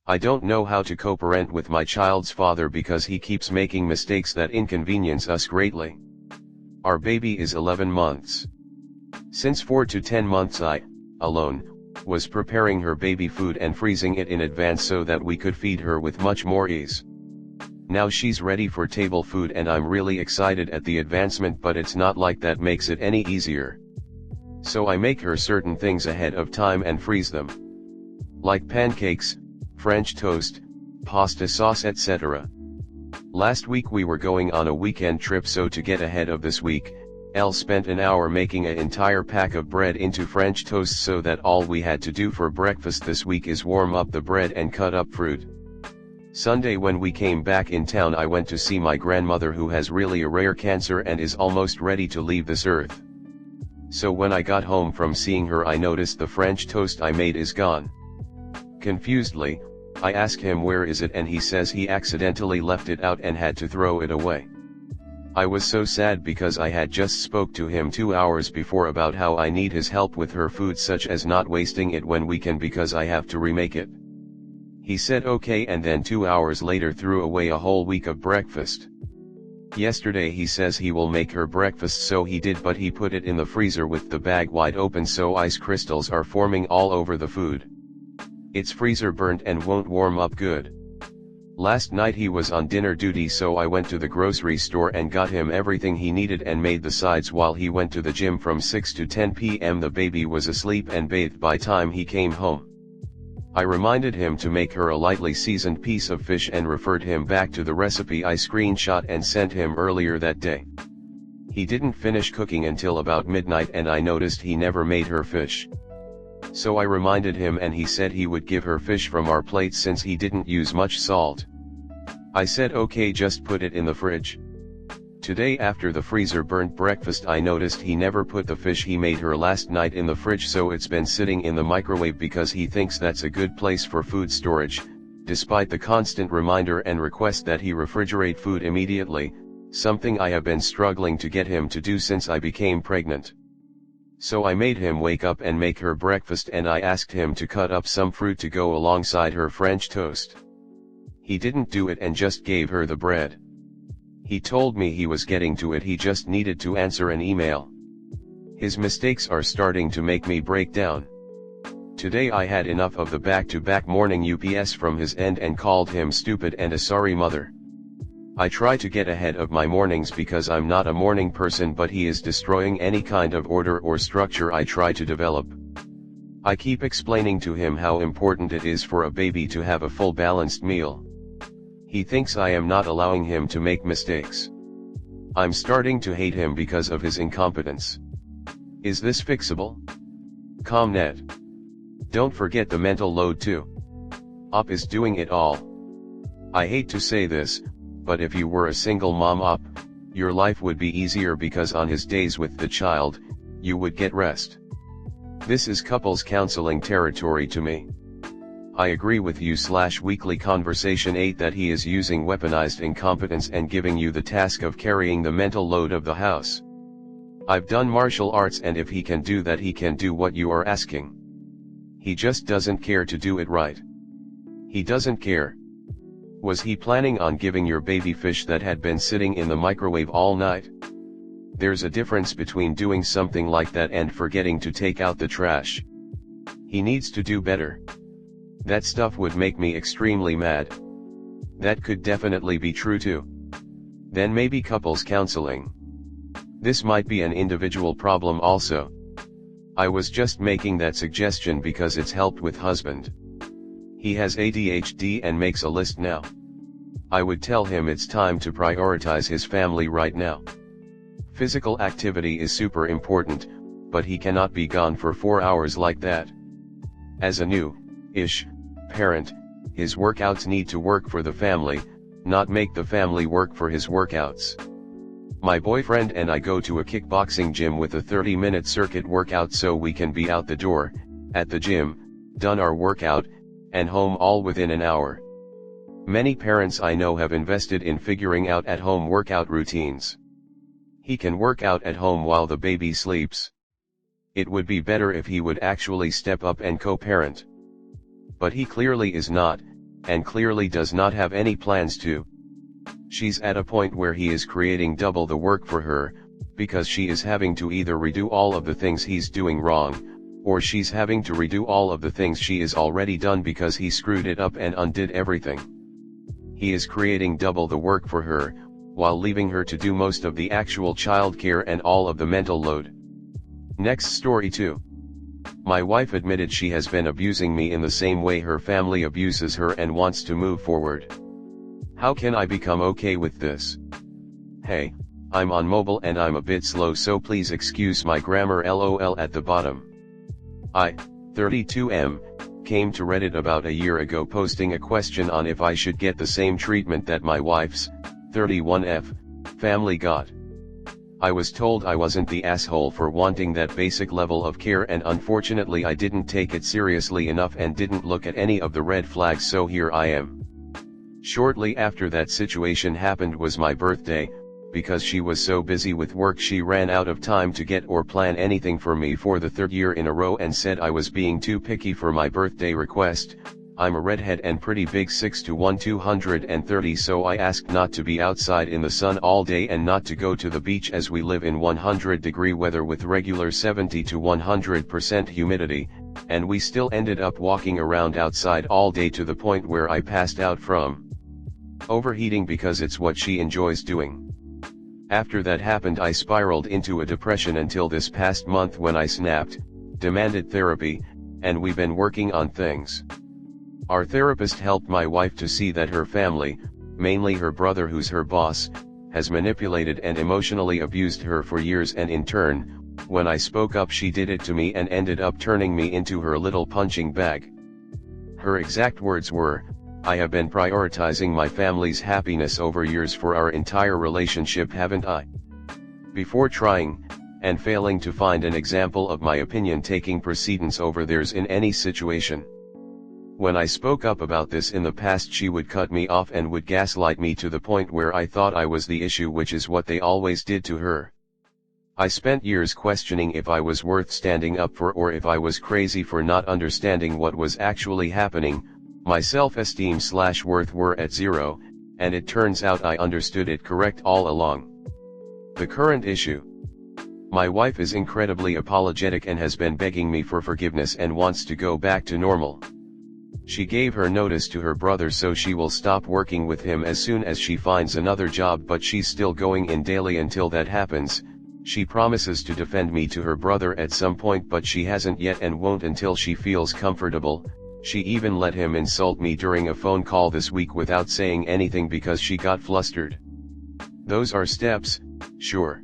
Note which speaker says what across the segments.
Speaker 1: I don't know how to co-parent with my child's father because he keeps making mistakes that inconvenience us greatly. Our baby is 11 months. Since 4 to 10 months I, alone, was preparing her baby food and freezing it in advance so that we could feed her with much more ease. Now she's ready for table food and I'm really excited at the advancement, but it's not like that makes it any easier. So I make her certain things ahead of time and freeze them. Like pancakes, French toast, pasta sauce, etc. Last week we were going on a weekend trip, so to get ahead of this week, Elle spent an hour making an entire pack of bread into French toast so that all we had to do for breakfast this week is warm up the bread and cut up fruit. Sunday when we came back in town I went to see my grandmother who has really a rare cancer and is almost ready to leave this earth. So when I got home from seeing her I noticed the French toast I made is gone. Confusedly, I ask him where is it and he says he accidentally left it out and had to throw it away. I was so sad because I had just spoke to him 2 hours before about how I need his help with her food, such as not wasting it when we can because I have to remake it. He said okay and then 2 hours later threw away a whole week of breakfast. Yesterday he says he will make her breakfast, so he did, but he put it in the freezer with the bag wide open so ice crystals are forming all over the food. It's freezer burnt and won't warm up good. Last night he was on dinner duty, so I went to the grocery store and got him everything he needed and made the sides while he went to the gym from 6 to 10 p.m. The baby was asleep and bathed by time he came home. I reminded him to make her a lightly seasoned piece of fish and referred him back to the recipe I screenshot and sent him earlier that day. He didn't finish cooking until about midnight and I noticed he never made her fish. So I reminded him and he said he would give her fish from our plate since he didn't use much salt. I said okay, just put it in the fridge. Today after the freezer burnt breakfast I noticed he never put the fish he made her last night in the fridge, so it's been sitting in the microwave because he thinks that's a good place for food storage, despite the constant reminder and request that he refrigerate food immediately, something I have been struggling to get him to do since I became pregnant. So I made him wake up and make her breakfast and I asked him to cut up some fruit to go alongside her French toast. He didn't do it and just gave her the bread. He told me he was getting to it, he just needed to answer an email. His mistakes are starting to make me break down. Today I had enough of the back-to-back morning UPS from his end and called him stupid and a sorry mother. I try to get ahead of my mornings because I'm not a morning person, but he is destroying any kind of order or structure I try to develop. I keep explaining to him how important it is for a baby to have a full balanced meal. He thinks I am not allowing him to make mistakes. I'm starting to hate him because of his incompetence. Is this fixable? ComNet. Don't forget the mental load too. Op is doing it all. I hate to say this, but if you were a single mom Op, your life would be easier because on his days with the child, you would get rest. This is couples counseling territory to me. I agree with you / weekly conversation 8 that he is using weaponized incompetence and giving you the task of carrying the mental load of the house. I've done martial arts and if he can do that he can do what you are asking. He just doesn't care to do it right. He doesn't care. Was he planning on giving your baby fish that had been sitting in the microwave all night? There's a difference between doing something like that and forgetting to take out the trash. He needs to do better. That stuff would make me extremely mad. That could definitely be true too. Then maybe couples counseling. This might be an individual problem also. I was just making that suggestion because it's helped with husband. He has ADHD and makes a list now. I would tell him it's time to prioritize his family right now. Physical activity is super important, but he cannot be gone for 4 hours like that. As a new-ish parent, his workouts need to work for the family, not make the family work for his workouts. My boyfriend and I go to a kickboxing gym with a 30-minute circuit workout so we can be out the door, at the gym, done our workout, and home all within an hour. Many parents I know have invested in figuring out at-home workout routines. He can work out at home while the baby sleeps. It would be better if he would actually step up and co-parent. But he clearly is not, and clearly does not have any plans to. She's at a point where he is creating double the work for her, because she is having to either redo all of the things he's doing wrong, or she's having to redo all of the things she is already done because he screwed it up and undid everything. He is creating double the work for her, while leaving her to do most of the actual childcare and all of the mental load. Next story 2. My wife admitted she has been abusing me in the same way her family abuses her and wants to move forward. How can I become okay with this? Hey, I'm on mobile and I'm a bit slow, so please excuse my grammar, lol at the bottom. I, 32M, came to Reddit about a year ago posting a question on if I should get the same treatment that my wife's, 31F, family got. I was told I wasn't the asshole for wanting that basic level of care, and unfortunately I didn't take it seriously enough and didn't look at any of the red flags, so here I am. Shortly after that situation happened was my birthday. Because she was so busy with work she ran out of time to get or plan anything for me for the 3rd year in a row and said I was being too picky for my birthday request. I'm a redhead and pretty big, 6'1", 230, so I asked not to be outside in the sun all day and not to go to the beach as we live in 100-degree weather with regular 70 to 100% humidity, and we still ended up walking around outside all day to the point where I passed out from overheating because it's what she enjoys doing. After that happened I spiraled into a depression until this past month when I snapped, demanded therapy, and we've been working on things. Our therapist helped my wife to see that her family, mainly her brother who's her boss, has manipulated and emotionally abused her for years, and in turn, when I spoke up she did it to me and ended up turning me into her little punching bag. Her exact words were, "I have been prioritizing my family's happiness over years for our entire relationship, haven't I?" Before trying, and failing to find an example of my opinion taking precedence over theirs in any situation. When I spoke up about this in the past she would cut me off and would gaslight me to the point where I thought I was the issue, which is what they always did to her. I spent years questioning if I was worth standing up for or if I was crazy for not understanding what was actually happening. My self-esteem/worth were at 0, and it turns out I understood it correct all along. The current issue. My wife is incredibly apologetic and has been begging me for forgiveness and wants to go back to normal. She gave her notice to her brother so she will stop working with him as soon as she finds another job, but she's still going in daily until that happens. She promises to defend me to her brother at some point, but she hasn't yet and won't until she feels comfortable. She even let him insult me during a phone call this week without saying anything because she got flustered. Those are steps, sure.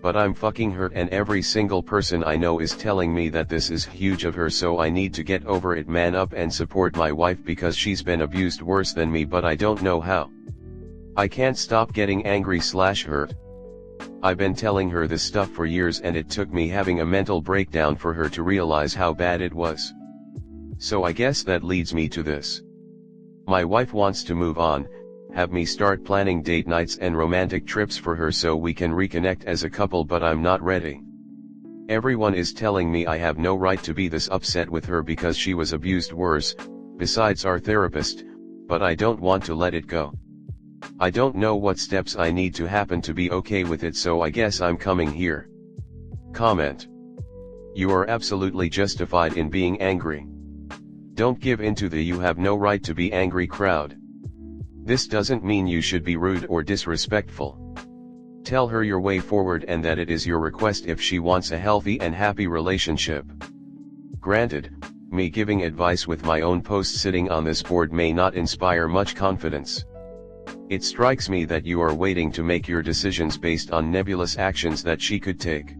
Speaker 1: But I'm fucking hurt and every single person I know is telling me that this is huge of her, so I need to get over it, man up, and support my wife because she's been abused worse than me, but I don't know how. I can't stop getting angry/hurt. I've been telling her this stuff for years and it took me having a mental breakdown for her to realize how bad it was. So I guess that leads me to this. My wife wants to move on, have me start planning date nights and romantic trips for her so we can reconnect as a couple, but I'm not ready. Everyone is telling me I have no right to be this upset with her because she was abused worse, besides our therapist, but I don't want to let it go. I don't know what steps I need to happen to be okay with it, so I guess I'm coming here. Comment. You are absolutely justified in being angry. Don't give in to the "you have no right to be angry" crowd. This doesn't mean you should be rude or disrespectful. Tell her your way forward and that it is your request if she wants a healthy and happy relationship. Granted, me giving advice with my own post sitting on this board may not inspire much confidence. It strikes me that you are waiting to make your decisions based on nebulous actions that she could take.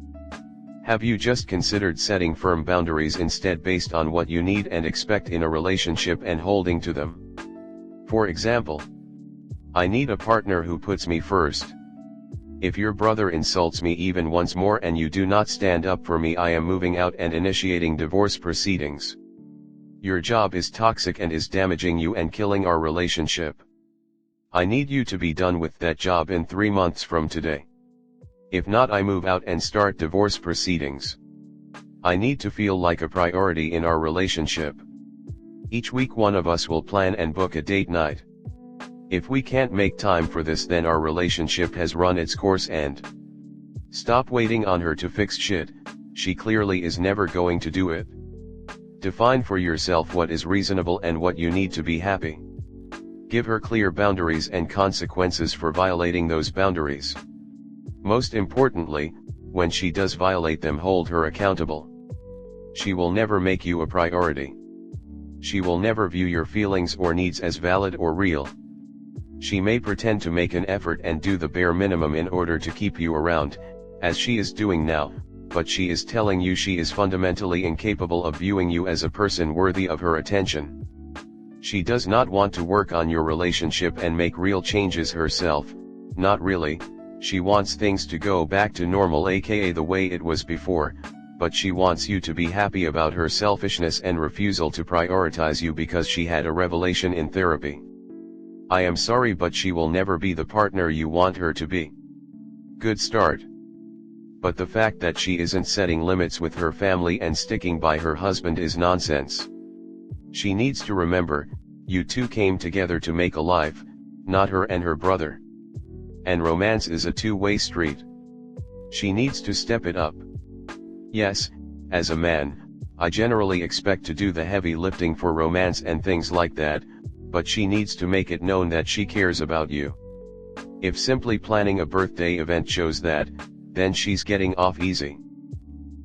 Speaker 1: Have you just considered setting firm boundaries instead based on what you need and expect in a relationship and holding to them? For example, I need a partner who puts me first. If your brother insults me even once more and you do not stand up for me, I am moving out and initiating divorce proceedings. Your job is toxic and is damaging you and killing our relationship. I need you to be done with that job in 3 months from today. If not, I move out and start divorce proceedings. I need to feel like a priority in our relationship. Each week one of us will plan and book a date night. If we can't make time for this, then our relationship has run its course and stop waiting on her to fix shit. She clearly is never going to do it. Define for yourself what is reasonable and what you need to be happy. Give her clear boundaries and consequences for violating those boundaries. Most importantly, when she does violate them, hold her accountable. She will never make you a priority. She will never view your feelings or needs as valid or real. She may pretend to make an effort and do the bare minimum in order to keep you around, as she is doing now, but she is telling you she is fundamentally incapable of viewing you as a person worthy of her attention. She does not want to work on your relationship and make real changes herself, not really. She wants things to go back to normal, aka the way it was before, but she wants you to be happy about her selfishness and refusal to prioritize you because she had a revelation in therapy. I am sorry, but she will never be the partner you want her to be. Good start. But the fact that she isn't setting limits with her family and sticking by her husband is nonsense. She needs to remember, you two came together to make a life, not her and her brother. And romance is a two-way street. She needs to step it up. Yes, as a man, I generally expect to do the heavy lifting for romance and things like that, but she needs to make it known that she cares about you. If simply planning a birthday event shows that, then she's getting off easy.